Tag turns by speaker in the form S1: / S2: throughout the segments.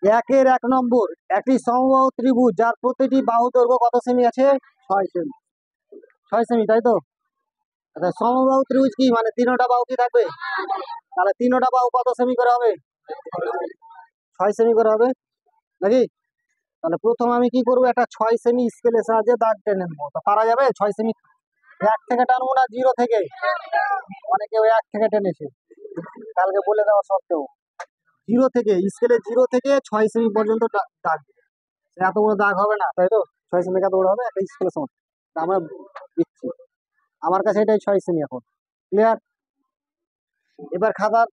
S1: একের 1 নম্বর, একটি সমবাহু ত্রিভুজ যার প্রতিটি বাহু দৈর্ঘ্য কত সেমি আছে? 6 সেমি। 6 সেমি, তাই তো? আচ্ছা, সমবাহু ত্রিভুজ কি মানে তিনটা বাহু কি থাকবে? তাহলে তিনটা বাহু কত সেমি করে হবে? 6 সেমি করে হবে নাকি? তাহলে প্রথম আমি কি করবো, একটা 6 সেমি স্কেলের সাহায্যে দাগ টেনে নেবো। তো পারা যাবে 6 সেমি? 1 থেকে টানবো না 0 থেকে? অনেকে 1 থেকে টেনেছে কালকে বলে দেওয়া সত্ত্বেও। 0 থেকে, স্কেলে 0 থেকে 6 সেমি পর্যন্ত দাগ দিবে। এত বড় দাগ হবে না, তাই তো? 6 সেমি এত বড় হবে একটা স্কেলের সময়? তা আমরা দিচ্ছি, আমার কাছে এটাই 6 সেমি এখন। ক্লিয়ার? এবার খাতার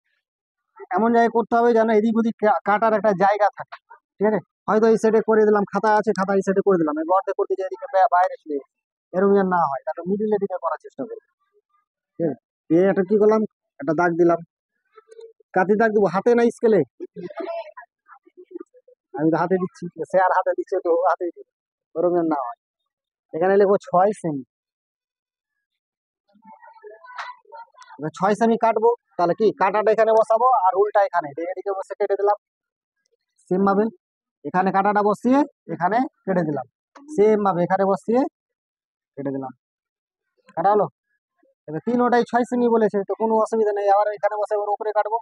S1: এমন জায়গায় করতে হবে যেন এদিক ওদিক কাটার একটা জায়গা থাকে। ঠিক আছে? হয়তো এই সাইডে করে দিলাম, খাতা আছে, খাতা এই সাইডে করে দিলাম, এবার অর্ধেক করতে যে এদিকে বাইরে চলে গেছে, এরকম যেন না হয়। তারপর মিডিলের দিকে করার চেষ্টা করবো। ঠিক আছে? দিয়ে একটা কি করলাম, একটা দাগ দিলাম। কাতি দাগ দেবো, হাতে না স্কেলে? আমি তো হাতে দিচ্ছি, সে আর হাতে দিচ্ছে, তো হাতে দিচ্ছি, ওরকম যেন না হয়। এখানে লিখবো 6 সেমি। 6 সেমি কাটবো, তাহলে কি কাটাটা এখানে বসাবো আর উল্টা এখানে, এদিকে বসে কেটে দিলাম সেম ভাবে। এখানে কাটাটা বসিয়ে এখানে কেটে দিলাম, সেম ভাবে এখানে বসিয়ে কেটে দিলাম। কাটা হলো। এবার তিনোটাই 6 সেমি বলেছে, তো কোনো অসুবিধা নেই। আবার এখানে বসে এবার উপরে কাটবো,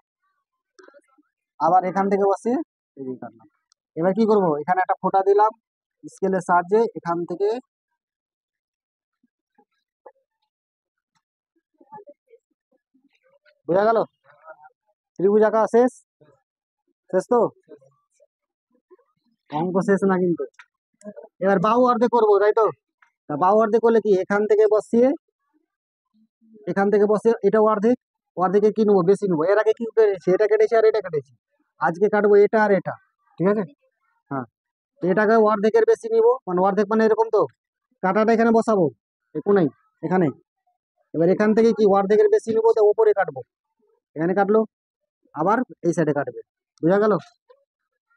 S1: আবার এখান থেকে বসিয়ে এদিকে কাটলাম। এবার কি করব, এখানে একটা ফোঁটা দিলাম স্কেলের সাহায্যে, এখান থেকে বোঝা গেল? ত্রিভুজ আঁকা শেষ? শেষ তো? অঙ্ক শেষ না কিন্তু। এবার বাহু অর্ধেক করবো, তাই তো? তা বাহু অর্ধেক করলে কি, এখান থেকে বসিয়ে এটা অর্ধেক, অর্ধেকে কি নেবো, বেশি নেবো। এর আগে কি কেটেছি, এটা কেটেছি আর এটা কেটেছি, আজকে কাটবো এটা আর এটা। ঠিক আছে? হ্যাঁ, তো এটাকে অর্ধেকের বেশি নিব, মানে অর্ধেক মানে এরকম তো। কাটাটা এখানে বসাবো, কোনাই এখানে। এবার এখান থেকে কি অর্ধেকের বেশি নিবো, তো উপরে কাটবো। এখানে কাটলো, আবার এই সাইডে কাটবে। বুঝা গেল?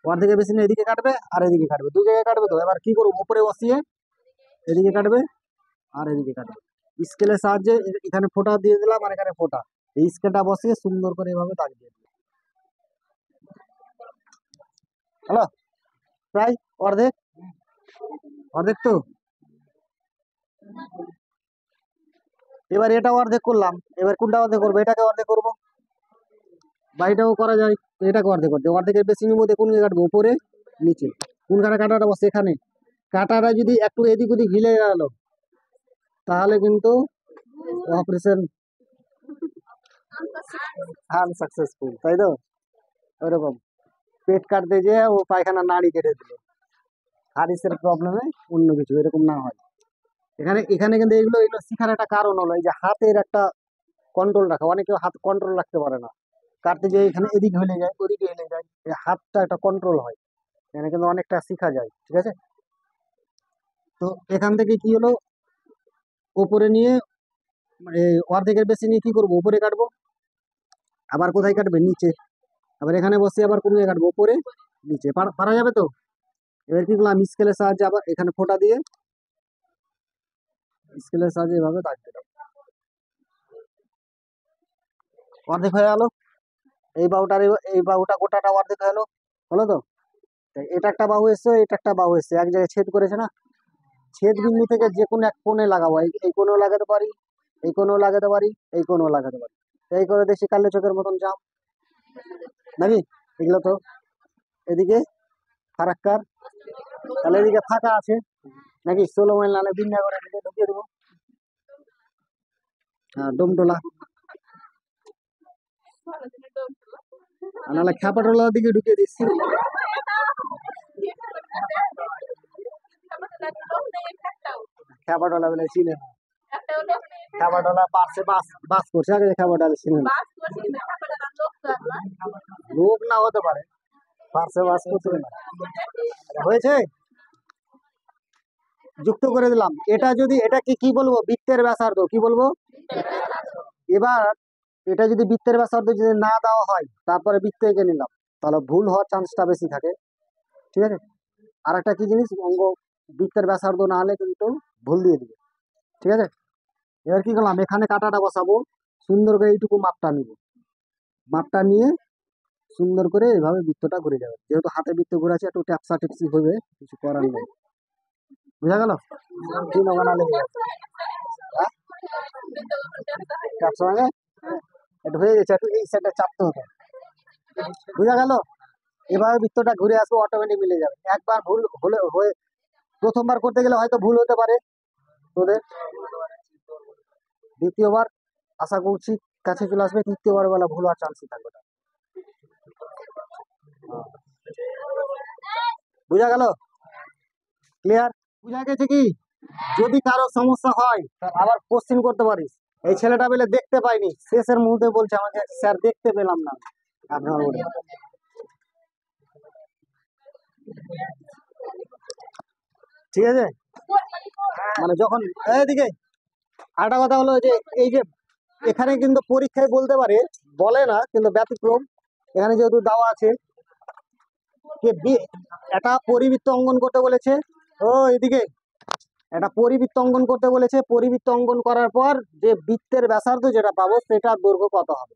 S1: অর্ধেকের বেশি নিয়ে এদিকে কাটবে আর এদিকে কাটবে, দু জায়গায় কাটবে। তো এবার কি করবো, উপরে বসিয়ে এদিকে কাটবে আর এদিকে কাটবে। স্কেলের সাহায্যে এখানে ফোঁটা দিয়ে দিলাম আর এখানে ফোঁটা, এই স্কেলটা বসিয়ে সুন্দর করে এভাবে দাগ দিয়ে দিলাম। হ্যালো, প্রায় অর্ধেক, অর্ধেক তো। এবার এটা অর্ধেক করলাম, এবার কোনটা অর্ধেক করবো, এটাকে অর্ধেক করবো, বা এটাও করা যায়। তো এটাকে অর্ধেক করতে, অর্ধেকের বেশি নিবো, কোন কাটবো, উপরে নিচে। কোনখানে কাটাটা বসে, এখানে। কাটাটা যদি একটু এদিক ওদিক হিলে গেল, তাহলে কিন্তু অপারেশন আনসাকসেসফুল, তাই তো? ওরকম পেট কাটতে যে ও পায়খানা নাড়ি কেটে দিল, হারিসের প্রবলেমে অন্য কিছু এরকম না হয়। এখানে এখানে কিন্তু এগুলো এগুলো শিখার একটা কারণ হলো এই যে হাতের একটা কন্ট্রোল রাখা। অনেকে হাত কন্ট্রোল রাখতে পারে না, কাটতে যে এখানে এদিক হলে যায় ওদিকে হেলে যায়, এই হাতটা একটা কন্ট্রোল হয়। এখানে কিন্তু অনেকটা শিখা যায়। ঠিক আছে? তো এখান থেকে কি হলো, উপরে নিয়ে অর্ধেকের বেশি নিয়ে কি করবো, উপরে কাটবো। আবার কোথায় কাটবে, নিচে। আবার এখানে বসে আবার কোন জায়গায় কাটবো, উপরে নিচে। পারা যাবে তো? এবার কি করলাম, স্কেলের সাহায্যে আবার এখানে ফোঁটা দিয়ে স্কেলের সাহায্যে এভাবে দাগ দিলাম, অর্ধেক হয়ে গেল। এই বাহুটার এই বাহুটা গোটাটা অর্ধেক হয়ে গেলো, হলো তো? এটা একটা বাহু এসছে, এটা একটা বাহু এসছে, এক জায়গায় ছেদ করেছে না? ছেদ বিন্দু থেকে যে কোনো এক কোণে লাগাবো, এই কোণেও লাগাতে পারি, এই কোণেও লাগাতে পারি, এই কোণেও লাগাতে পারি। এই করে দেখি কালে চোখের মতন জাম নাকি? এগুলো তো এদিকে ফারাক্কার, তাহলে এদিকে ফাঁকা আছে নাকি? 16 মাইল নালে বিন্যা করে এদিকে ঢুকিয়ে দেবো। হ্যাঁ, ডোমটোলা, নাহলে খ্যাপাটোলার দিকে ঢুকিয়ে দিচ্ছি। খ্যাপাটোলা বলে চিনে না, খ্যাপাটোলা পাশে বাস বাস করছে আগে, খ্যাপাটোলা চিনে না। লোক না হতে পারে, পাশে বাস করছে না। হয়েছে, যুক্ত করে দিলাম। এটা যদি এটাকে কি বলবো, বৃত্তের ব্যাসার্ধ কি বলবো? এবার এটা যদি বৃত্তের ব্যাসার্ধ যদি না দেওয়া হয়, তারপরে বৃত্ত এঁকে নিলাম, তাহলে ভুল হওয়ার চান্সটা বেশি থাকে। ঠিক আছে? আর একটা কি জিনিস, অঙ্গ বৃত্তের ব্যাসার্ধ না হলে কিন্তু ভুল দিয়ে দিবে। ঠিক আছে? এবার কি করলাম, এখানে কাটাটা বসাবো, সুন্দর করে এইটুকু মাপটা নিব, মাপটা নিয়ে সুন্দর করে এইভাবে বৃত্তটা ঘুরে যাবে। যেহেতু হাতে বৃত্ত ঘুরে আছে, একটু ট্যাপসা টেপসি হবে, কিছু করার নেই। বুঝা গেল? তিন ওখানে লেগে যাবে। হ্যাঁ, ট্যাপসা মানে একটু হয়ে গেছে, একটু এই সাইডটা চাপতে হতো। বুঝা গেল? এভাবে বৃত্তটা ঘুরে আসবে, অটোমেটিক মিলে যাবে। একবার ভুল হলে হয়ে, প্রথমবার করতে গেলে হয়তো ভুল হতে পারে তোদের, দ্বিতীয়বার আশা করছি কাছে চলে আসবে, তৃতীয়বার বেলা ভুল হওয়ার চান্সই থাকবে না। বুঝা গেল? ক্লিয়ার? বুঝা গেছে কি? যদি কারো সমস্যা হয় তাহলে আবার কোশ্চেন করতে পারিস। এই ছেলেটা বলে দেখতে পাইনি, শেষের মুহূর্তে বলছে আমাকে স্যার দেখতে পেলাম না। আপনার বলে ঠিক আছে, মানে যখন এদিকে আরেকটা কথা হলো যে এই যে এখানে কিন্তু পরীক্ষায় বলতে পারে, বলে না কিন্তু ব্যতিক্রম, এখানে যেহেতু দেওয়া আছে যে একটা পরিবৃত্ত অঙ্কন করতে বলেছে। ও এদিকে একটা পরিবৃত্ত অঙ্কন করতে বলেছে, পরিবৃত্ত অঙ্কন করার পর যে বৃত্তের ব্যাসার্ধ যেটা পাবো সেটার দৈর্ঘ্য কত হবে।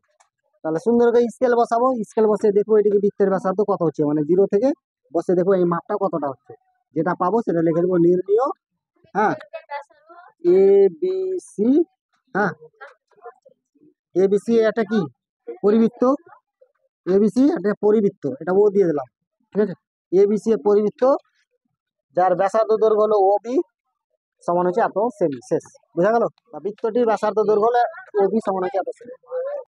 S1: তাহলে সুন্দর করে স্কেল বসাবো, স্কেল বসে দেখবো এদিকে বৃত্তের ব্যাসার্ধ কত হচ্ছে, মানে 0 থেকে বসে দেখবো এই মাপটা কতটা হচ্ছে, যেটা পাবো সেটা লিখে দেবো নির্ণীয়। হ্যাঁ, এ বি সি। হ্যাঁ, এবিসি একটা কি পরিবৃত্ত, এবিসি একটা পরিবৃত্ত, এটা ও দিয়ে দিলাম। ঠিক আছে, এবিসি এর পরিবৃত্ত যার ব্যাসার্ধ দৈর্ঘ্য হলো ওবি সমান হচ্ছে এত সেমি। শেষ। বোঝা গেল? বৃত্তটির ব্যাসার্ধ দৈর্ঘ্য হলো ওবি সমান হচ্ছে এত সেমি।